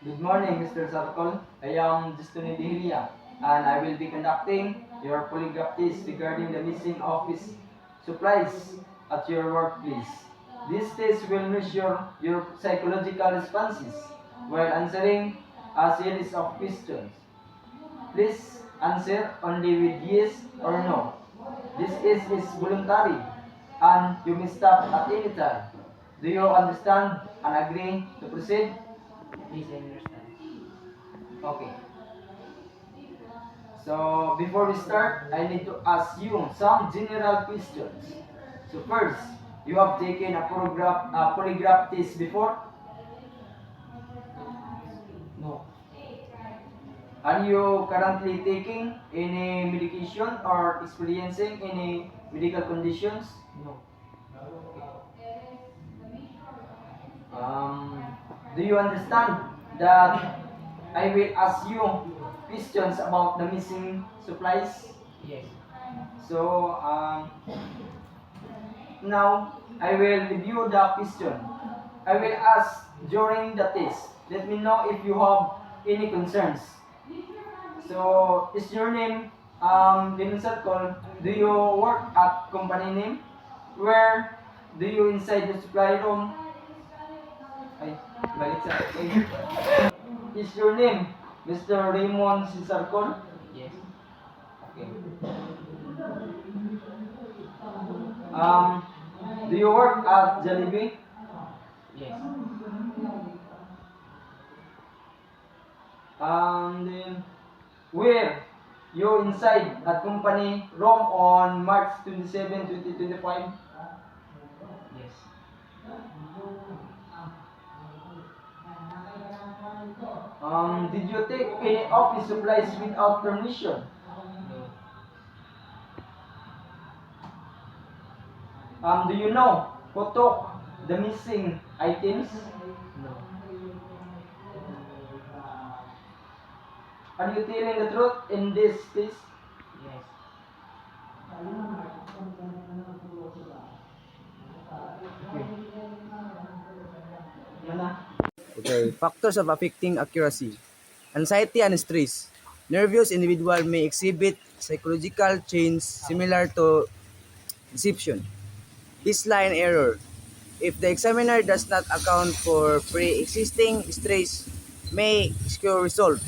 Good morning, Mr. Sarkol. I am Justine Dihilia, and I will be conducting your polygraph test regarding the missing office supplies at your workplace. This test will measure your psychological responses while answering a series of questions. Please answer only with yes or no. This test is voluntary, and you may stop at any time. Do you understand and agree to proceed? Please understand. Okay. So before we start, I need to ask you some general questions. So first, you have taken a polygraph test before. No. Are you currently taking any medication or experiencing any medical conditions? No. Do you understand that I will ask you questions about the missing supplies? Yes. So now I will review the question. I will ask during the test. Let me know if you have any concerns. So is your name Lemon Circle? Do you work at company name? Where do you inside the supply room? Ay, balik sa okay. Is your name Mr. Raymond Cisarcon? Yes. Okay. Um, do you work at Jollibee? Yes. Then where you inside at company room on March 27, 2025? Yes. Did you take any office supplies without permission? No. Do you know who took the missing items? No. Are you telling the truth in this case? Yes. Yan na. Okay, factors of affecting accuracy. Anxiety and stress. Nervous individual may exhibit psychological change similar to deception. Baseline error. If the examiner does not account for pre-existing stress, may skew result.